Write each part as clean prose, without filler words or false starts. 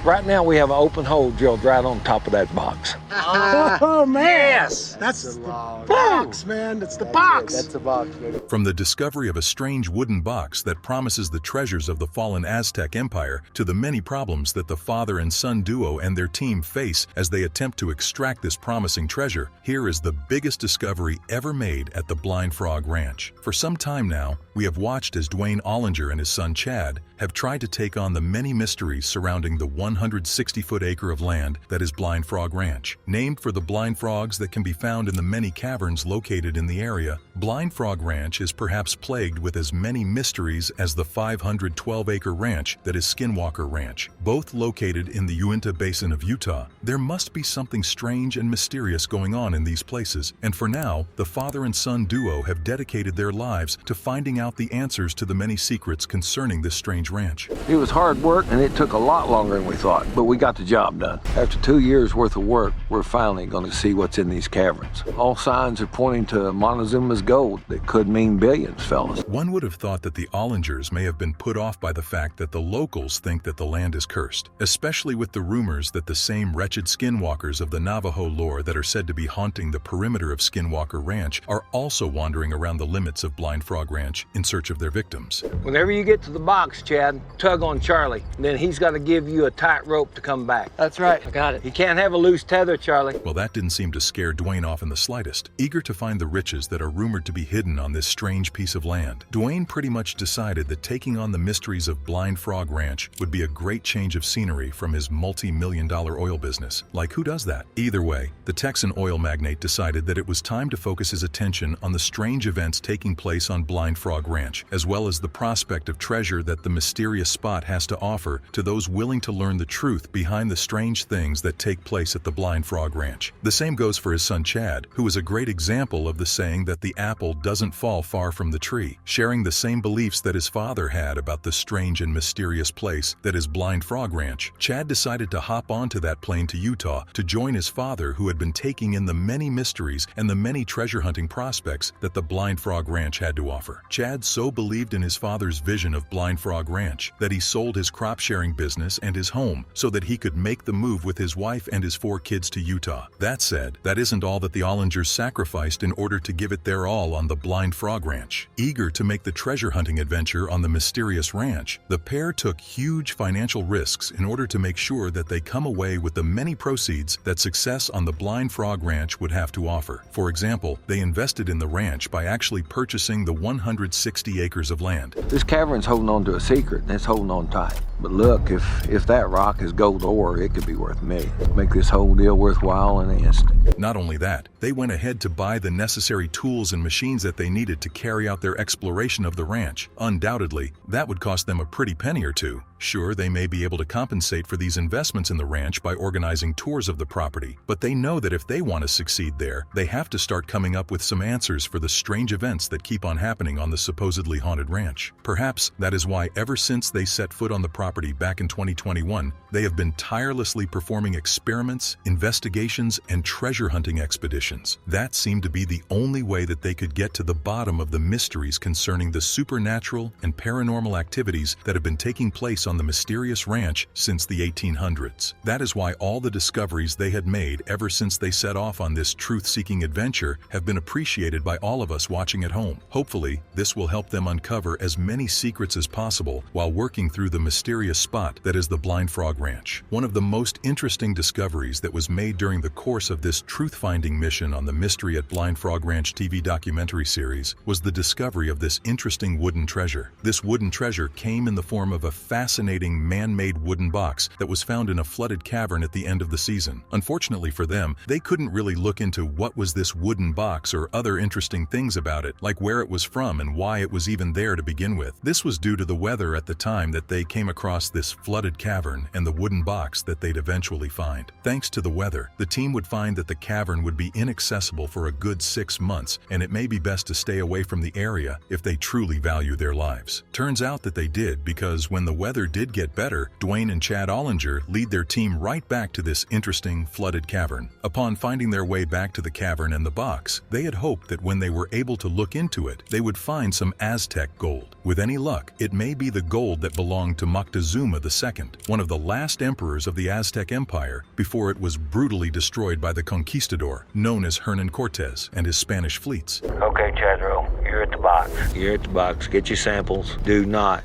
Right now we have an open hole drilled right on top of that box. Oh, man. Yes! That's the box, man. It's the box. That's a box, baby. From the discovery of a strange wooden box that promises the treasures of the fallen Aztec Empire to the many problems that the father and son duo and their team face as they attempt to extract this promising treasure, here is the biggest discovery ever made at the Blind Frog Ranch. For some time now, we have watched as Dwayne Ollinger and his son Chad have tried to take on the many mysteries surrounding the 160-foot acre of land that is Blind Frog Ranch. Named for the blind frogs that can be found in the many caverns located in the area, Blind Frog Ranch is perhaps plagued with as many mysteries as the 512-acre ranch that is Skinwalker Ranch, both located in the Uinta Basin of Utah. There must be something strange and mysterious going on in these places, and for now, the father and son duo have dedicated their lives to finding out the answers to the many secrets concerning this strange ranch. It was hard work and it took a lot longer than we thought, but we got the job done. After 2 years worth of work, we're finally going to see what's in these caverns. All signs are pointing to Montezuma's gold that could mean billions, fellas. One would have thought that the Ollingers may have been put off by the fact that the locals think that the land is cursed, especially with the rumors that the same wretched skinwalkers of the Navajo lore that are said to be haunting the perimeter of Skinwalker Ranch are also wandering around the limits of Blind Frog Ranch in search of their victims. Whenever you get to the box, Chad, tug on Charlie. Then he's got to give you a tight rope to come back. That's right. I got it. You can't have a loose tether, Charlie. Well, that didn't seem to scare Dwayne off in the slightest. Eager to find the riches that are rumored to be hidden on this strange piece of land, Dwayne pretty much decided that taking on the mysteries of Blind Frog Ranch would be a great change of scenery from his multi-million-dollar oil business. Like, who does that? Either way, the Texan oil magnate decided that it was time to focus his attention on the strange events taking place on Blind Frog Ranch, as well as the prospect of treasure that the mysterious spot has to offer to those willing to learn the truth behind the strange things that take place at the Blind Frog Ranch. The same goes for his son Chad, who is a great example of the saying that the apple doesn't fall far from the tree. Sharing the same beliefs that his father had about the strange and mysterious place that is Blind Frog Ranch, Chad decided to hop onto that plane to Utah to join his father, who had been taking in the many mysteries and the many treasure hunting prospects that the Blind Frog Ranch had to offer. Chad so believed in his father's vision of Blind Frog Ranch that he sold his crop sharing business and his home so that he could make the move with his wife and his 4 kids to Utah. That said, that isn't all that the Ollingers sacrificed in order to give it their all on the Blind Frog Ranch. Eager to make the treasure hunting adventure on the mysterious ranch, the pair took huge financial risks in order to make sure that they come away with the many proceeds that success on the Blind Frog Ranch would have to offer. For example, they invested in the ranch by actually purchasing the 160 acres of land. This cavern's holding on to a secret and it's holding on tight. But look, if that rock is gold ore, it could be worth millions. Make this whole deal worthwhile in an instant. Not only that, they went ahead to buy the necessary tools and machines that they needed to carry out their exploration of the ranch. Undoubtedly, that would cost them a pretty penny or two. Sure, they may be able to compensate for these investments in the ranch by organizing tours of the property, but they know that if they want to succeed there, they have to start coming up with some answers for the strange events that keep on happening on the supposedly haunted ranch. Perhaps that is why ever since they set foot on the property back in 2021, they have been tirelessly performing experiments, investigations, and treasure hunting expeditions. That seemed to be the only way that they could get to the bottom of the mysteries concerning the supernatural and paranormal activities that have been taking place on the mysterious ranch since the 1800s. That is why all the discoveries they had made ever since they set off on this truth-seeking adventure have been appreciated by all of us watching at home. Hopefully, this will help them uncover as many secrets as possible while working through the mysterious spot that is the Blind Frog Ranch. One of the most interesting discoveries that was made during the course of this truth-finding mission on the Mystery at Blind Frog Ranch TV documentary series was the discovery of this interesting wooden treasure. This wooden treasure came in the form of a fascinating man-made wooden box that was found in a flooded cavern at the end of the season. Unfortunately for them, they couldn't really look into what was this wooden box or other interesting things about it, like where it was from and why it was even there to begin with. This was due to the weather at the time that they came across this flooded cavern and the wooden box that they'd eventually find. Thanks to the weather, the team would find that the cavern would be inaccessible for a good 6 months, and it may be best to stay away from the area if they truly value their lives. Turns out that they did, because when the weather weather did get better, Dwayne and Chad Ollinger lead their team right back to this interesting, flooded cavern. Upon finding their way back to the cavern and the box, they had hoped that when they were able to look into it, they would find some Aztec gold. With any luck, it may be the gold that belonged to Moctezuma II, one of the last emperors of the Aztec Empire before it was brutally destroyed by the conquistador, known as Hernan Cortez, and his Spanish fleets. Okay, Chadro, you're at the box. You're at the box. Get your samples. Do not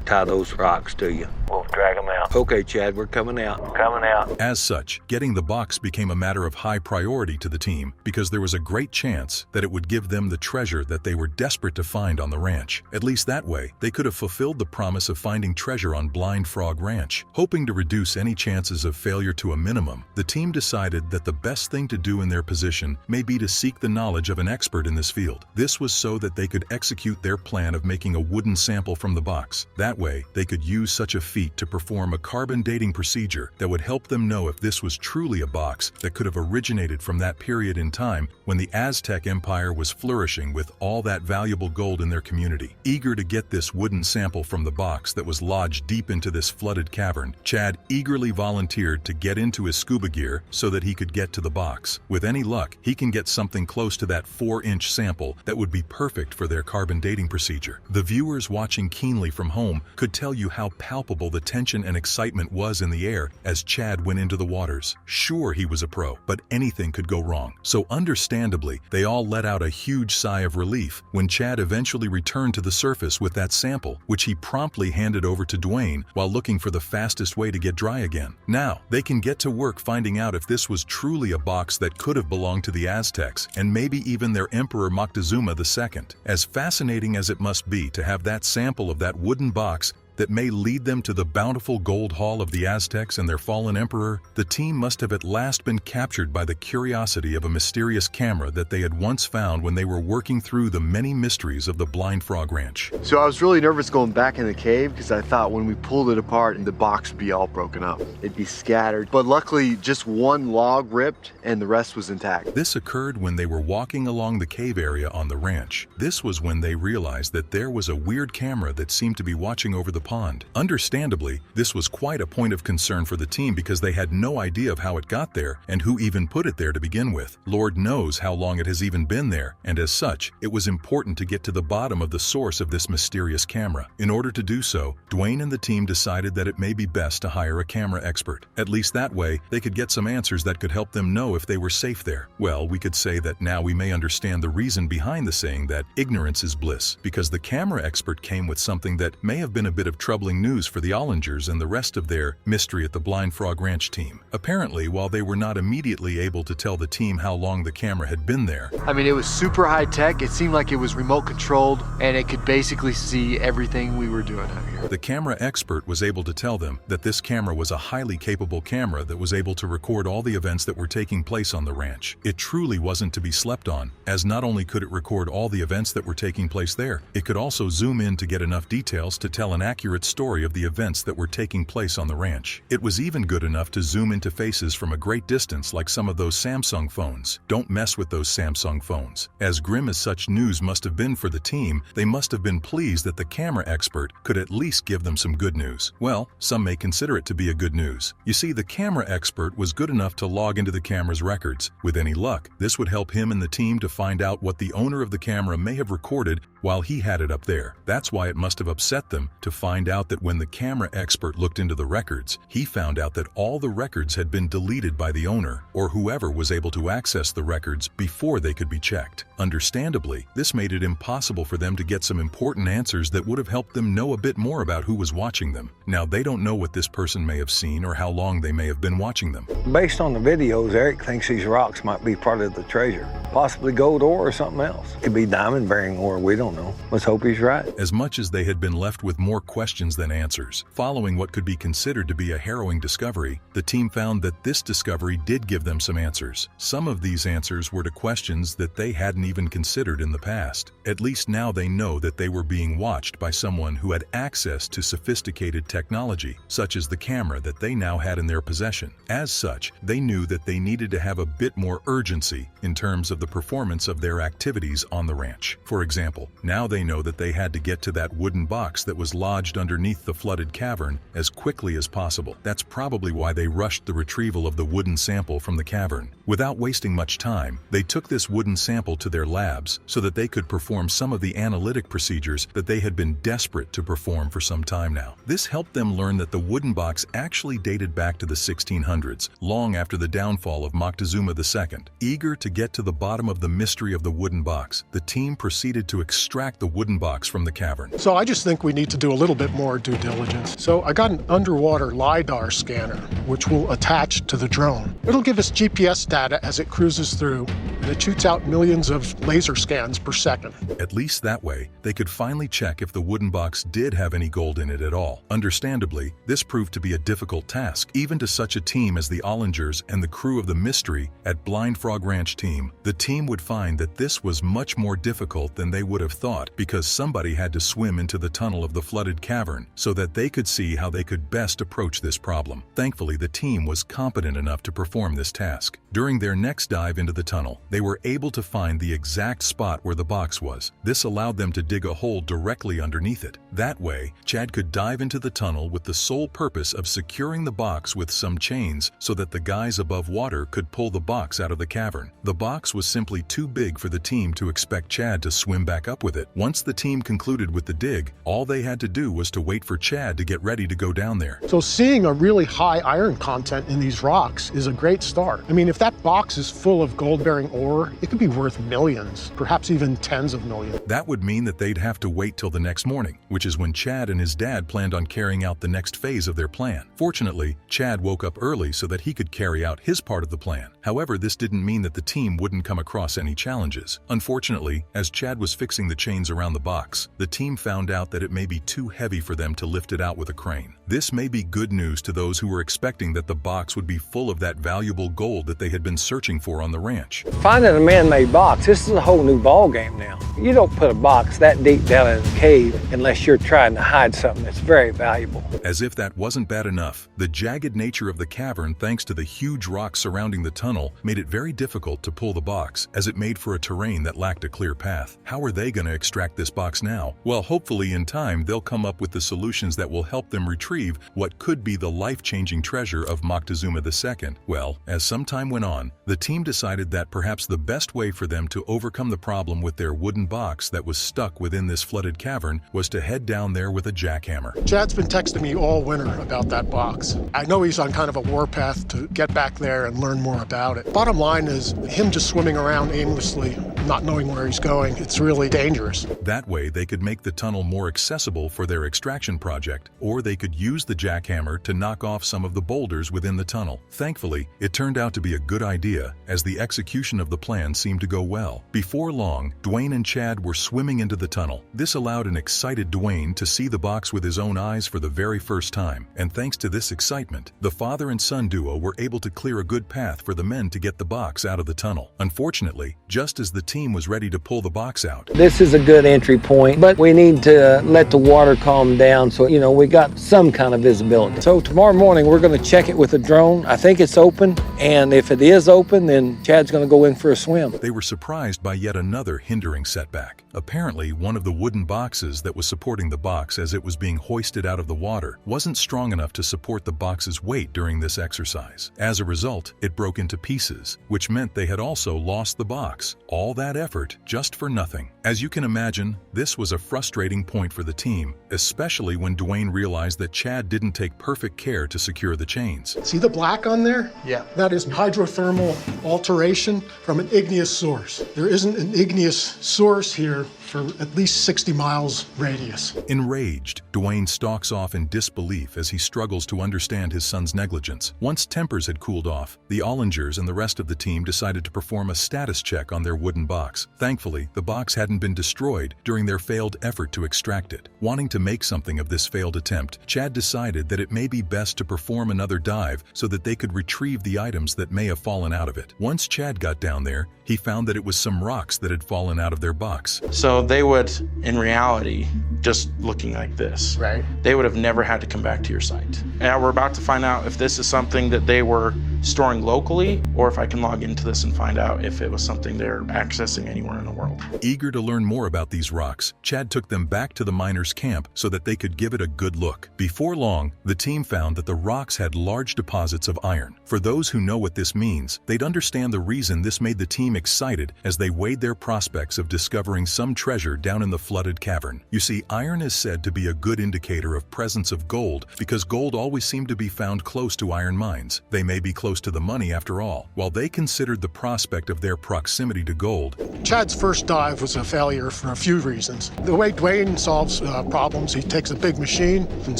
tie those rocks to you. We'll drag them out. Okay, Chad, we're coming out. Coming out. As such, getting the box became a matter of high priority to the team because there was a great chance that it would give them the treasure that they were desperate to find on the ranch. At least that way, they could have fulfilled the promise of finding treasure on Blind Frog Ranch. Hoping to reduce any chances of failure to a minimum, the team decided that the best thing to do in their position may be to seek the knowledge of an expert in this field. This was so that they could execute their plan of making a wooden sample from the box. That way, they could use such a feat to perform a carbon dating procedure that would help them know if this was truly a box that could have originated from that period in time when the Aztec Empire was flourishing with all that valuable gold in their community. Eager to get this wooden sample from the box that was lodged deep into this flooded cavern, Chad eagerly volunteered to get into his scuba gear so that he could get to the box. With any luck, he can get something close to that 4-inch sample that would be perfect for their carbon dating procedure. The viewers watching keenly from home could tell you how palpable the tension and excitement was in the air as Chad went into the waters. Sure, he was a pro, but anything could go wrong. So understandably, they all let out a huge sigh of relief when Chad eventually returned to the surface with that sample, which he promptly handed over to Dwayne while looking for the fastest way to get dry again. Now, they can get to work finding out if this was truly a box that could have belonged to the Aztecs and maybe even their Emperor Moctezuma II. As fascinating as it must be to have that sample of that wooden box that may lead them to the bountiful gold haul of the Aztecs and their fallen emperor, the team must have at last been captured by the curiosity of a mysterious camera that they had once found when they were working through the many mysteries of the Blind Frog Ranch. So I was really nervous going back in the cave because I thought when we pulled it apart, the box would be all broken up. It'd be scattered. But luckily, just one log ripped and the rest was intact. This occurred when they were walking along the cave area on the ranch. This was when they realized that there was a weird camera that seemed to be watching over the pond. Understandably, this was quite a point of concern for the team because they had no idea of how it got there and who even put it there to begin with. Lord knows how long it has even been there, and as such, it was important to get to the bottom of the source of this mysterious camera. In order to do so, Dwayne and the team decided that it may be best to hire a camera expert. At least that way, they could get some answers that could help them know if they were safe there. Well, we could say that now we may understand the reason behind the saying that ignorance is bliss, because the camera expert came with something that may have been a bit of troubling news for the Ollingers and the rest of their Mystery at the Blind Frog Ranch team. Apparently, while they were not immediately able to tell the team how long the camera had been there, I mean, it was super high tech. It seemed like it was remote controlled and it could basically see everything we were doing out here. the camera expert was able to tell them that this camera was a highly capable camera that was able to record all the events that were taking place on the ranch. It truly wasn't to be slept on, as not only could it record all the events that were taking place there, it could also zoom in to get enough details to tell an accurate story of the events that were taking place on the ranch. It was even good enough to zoom into faces from a great distance like some of those Samsung phones. Don't mess with those Samsung phones. As grim as such news must have been for the team, they must have been pleased that the camera expert could at least give them some good news. Well, some may consider it to be a good news. You see, the camera expert was good enough to log into the camera's records. With any luck, this would help him and the team to find out what the owner of the camera may have recorded while he had it up there. That's why it must have upset them to find out that when the camera expert looked into the records, he found out that all the records had been deleted by the owner or whoever was able to access the records before they could be checked. Understandably, this made it impossible for them to get some important answers that would have helped them know a bit more about who was watching them. Now, they don't know what this person may have seen or how long they may have been watching them. Based on the videos, Eric thinks these rocks might be part of the treasure. Possibly gold ore or something else. Could be diamond-bearing ore, we don't know. Let's hope he's right. As much as they had been left with more questions than answers, following what could be considered to be a harrowing discovery, the team found that this discovery did give them some answers. Some of these answers were to questions that they hadn't even considered in the past. At least now they know that they were being watched by someone who had access to sophisticated technology, such as the camera that they now had in their possession. As such, they knew that they needed to have a bit more urgency in terms of the performance of their activities on the ranch. For example, now they know that they had to get to that wooden box that was lodged submerged underneath the flooded cavern as quickly as possible. That's probably why they rushed the retrieval of the wooden sample from the cavern. Without wasting much time, they took this wooden sample to their labs so that they could perform some of the analytic procedures that they had been desperate to perform for some time now. This helped them learn that the wooden box actually dated back to the 1600s, long after the downfall of Moctezuma II. Eager to get to the bottom of the mystery of the wooden box, the team proceeded to extract the wooden box from the cavern. So I just think we need to do a little bit more due diligence. So I got an underwater LiDAR scanner, which will attach to the drone. It'll give us GPS data as it cruises through, and it shoots out millions of laser scans per second. At least that way, they could finally check if the wooden box did have any gold in it at all. Understandably, this proved to be a difficult task, even to such a team as the Ollingers and the crew of the Mystery at Blind Frog Ranch team. The team would find that this was much more difficult than they would have thought, because somebody had to swim into the tunnel of the flooded cavern so that they could see how they could best approach this problem. Thankfully, the team was competent enough to perform this task. During their next dive into the tunnel, they were able to find the exact spot where the box was. This allowed them to dig a hole directly underneath it. That way, Chad could dive into the tunnel with the sole purpose of securing the box with some chains so that the guys above water could pull the box out of the cavern. The box was simply too big for the team to expect Chad to swim back up with it. Once the team concluded with the dig, all they had to do was to wait for Chad to get ready to go down there. So seeing a really high iron content in these rocks is a great start. I mean, if that box is full of gold-bearing ore, it could be worth millions, perhaps even tens of millions. That would mean that they'd have to wait till the next morning, which is when Chad and his dad planned on carrying out the next phase of their plan. Fortunately, Chad woke up early so that he could carry out his part of the plan. However, this didn't mean that the team wouldn't come across any challenges. Unfortunately, as Chad was fixing the chains around the box, the team found out that it may be too heavy for them to lift it out with a crane. This may be good news to those who were expecting that the box would be full of that valuable gold that they had been searching for on the ranch. Finding a man-made box, this is a whole new ball game now. You don't put a box that deep down in a cave unless you're trying to hide something that's very valuable. As if that wasn't bad enough, the jagged nature of the cavern, thanks to the huge rocks surrounding the tunnel, made it very difficult to pull the box, as it made for a terrain that lacked a clear path. How are they going to extract this box now? Well, hopefully in time they'll come up with the solutions that will help them retrieve what could be the life-changing treasure of Moctezuma II. Well, as some time went on, the team decided that perhaps the best way for them to overcome the problem with their wooden box that was stuck within this flooded cavern was to head down there with a jackhammer. Chad's been texting me all winter about that box. I know he's on kind of a warpath to get back there and learn more about it. Bottom line is, him just swimming around aimlessly, not knowing where he's going, it's really dangerous. That way, they could make the tunnel more accessible for their extraction project, or they could use the jackhammer to knock off some of the boulders within the tunnel. Thankfully, it turned out to be a good idea, as the execution of the plan seemed to go well. Before long, Dwayne and Chad were swimming into the tunnel. This allowed an excited Dwayne to see the box with his own eyes for the very first time, and thanks to this excitement, the father and son duo were able to clear a good path for the men to get the box out of the tunnel. Unfortunately, just as the team was ready to pull the box out, This is a good entry point, but we need to let the water calm down so, we got some kind of visibility. So tomorrow morning, we're going to check it with a drone. I think it's open, and if it is open, then Chad's going to go in for a swim. they were surprised by yet another hindering setback. Apparently, one of the wooden boxes that was supporting the box as it was being hoisted out of the water wasn't strong enough to support the box's weight during this exercise. As a result, it broke into pieces, which meant they had also lost the box. All that effort just for nothing. As you can imagine, this was a frustrating point for the team, especially when Dwayne realized that Chad didn't take perfect care to secure the chains. See the black on there? Yeah. That is hydrothermal alteration from an igneous source. There isn't an igneous source here for at least 60 miles radius. Enraged, Dwayne stalks off in disbelief as he struggles to understand his son's negligence. Once tempers had cooled off, the Ollingers and the rest of the team decided to perform a status check on their wooden box. Thankfully, the box hadn't been destroyed during their failed effort to extract it. Wanting to make something of this failed attempt, Chad decided that it may be best to perform another dive so that they could retrieve the items that may have fallen out of it. Once Chad got down there, he found that it was some rocks that had fallen out of their box. So they would, in reality, just looking like this, Right. they would have never had to come back to your site. And we're about to find out if this is something that they were storing locally or if I can log into this and find out if it was something they're accessing anywhere in the world. Eager to learn more about these rocks, Chad took them back to the miners' camp so that they could give it a good look. Before long, the team found that the rocks had large deposits of iron. For those who know what this means, they'd understand the reason this made the team excited as they weighed their prospects of discovering some treasure down in the flooded cavern. You see, iron is said to be a good indicator of presence of gold because gold always seemed to be found close to iron mines. They may be close to the money after all. While they considered the prospect of their proximity to gold, Chad's first dive was a failure for a few reasons. The way Dwayne solves problems, he takes a big machine and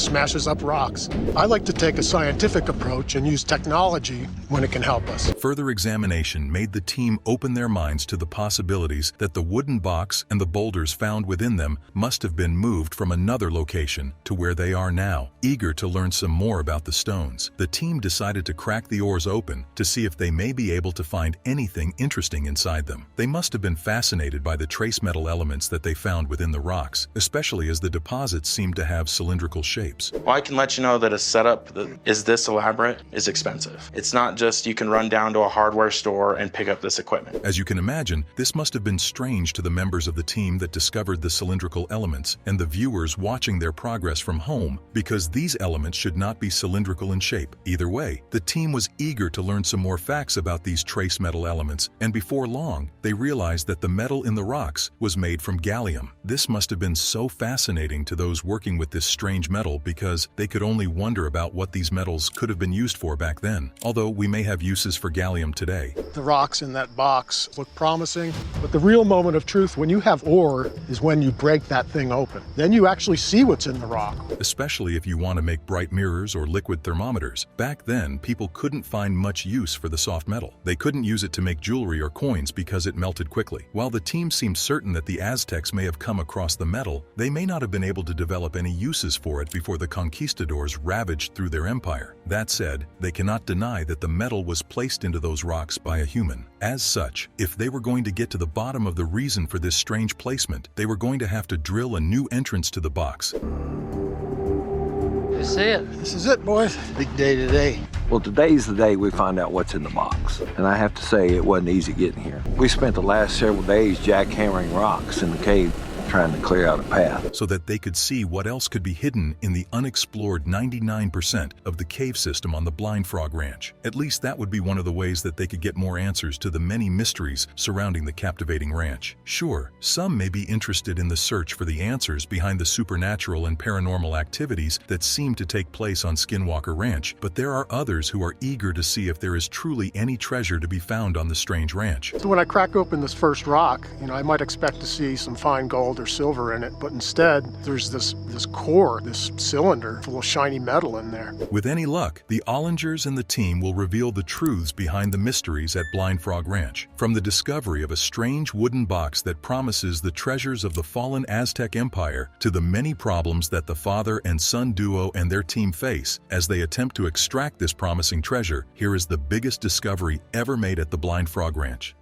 smashes up rocks. I like to take a scientific approach and use technology when it can help us. further examination made the team open their minds to the possibilities that the wooden box and the boulders found within them must have been moved from another location to where they are now. Eager to learn some more about the stones, the team decided to crack the ores open to see if they may be able to find anything interesting inside them. They must have been fascinated by the trace metal elements that they found within the rocks, especially as the deposits seemed to have cylindrical shapes. Well, I can let you know that a setup that is this elaborate is expensive. It's not just you can run down to a hardware store and pick up this equipment. As you can imagine, this must have been strange to the members of the team that discovered the cylindrical elements and the viewers watching their progress from home, because these elements should not be cylindrical in shape. Either way, the team was eager to learn some more facts about these trace metal elements, and before long, they realized that the metal in the rocks was made from gallium. This must have been so fascinating to those working with this strange metal because they could only wonder about what these metals could have been used for back then, although we may have uses for gallium today. The rocks in that box look promising, but the real moment of truth when you have ore is when you break that thing open. Then you actually see what's in the rock. Especially if you want to make bright mirrors or liquid thermometers. Back then, people couldn't find much use for the soft metal. They couldn't use it to make jewelry or coins because it melted quickly. While the team seemed certain that the Aztecs may have come across the metal, they may not have been able to develop any uses for it before the conquistadors ravaged through their empire. That said, they cannot deny that the metal was placed into those rocks by a human. As such, if they were going to get to the bottom of the reason for this strange placement, they were going to have to drill a new entrance to the box. You see it? This is it, boys. Big day today. Well, today's the day we find out what's in the box. And I have to say, it wasn't easy getting here. We spent the last several days jackhammering rocks in the cave, trying to clear out a path. So that they could see what else could be hidden in the unexplored 99% of the cave system on the Blind Frog Ranch. At least that would be one of the ways that they could get more answers to the many mysteries surrounding the captivating ranch. Sure, some may be interested in the search for the answers behind the supernatural and paranormal activities that seem to take place on Skinwalker Ranch, but there are others who are eager to see if there is truly any treasure to be found on the strange ranch. So when I crack open this first rock, I might expect to see some fine gold or silver in it, but instead there's this core, this cylinder full of shiny metal in there. With any luck, the Ollingers and the team will reveal the truths behind the mysteries at Blind Frog Ranch. From the discovery of a strange wooden box that promises the treasures of the fallen Aztec Empire to the many problems that the father and son duo and their team face as they attempt to extract this promising treasure, here is the biggest discovery ever made at the Blind Frog Ranch.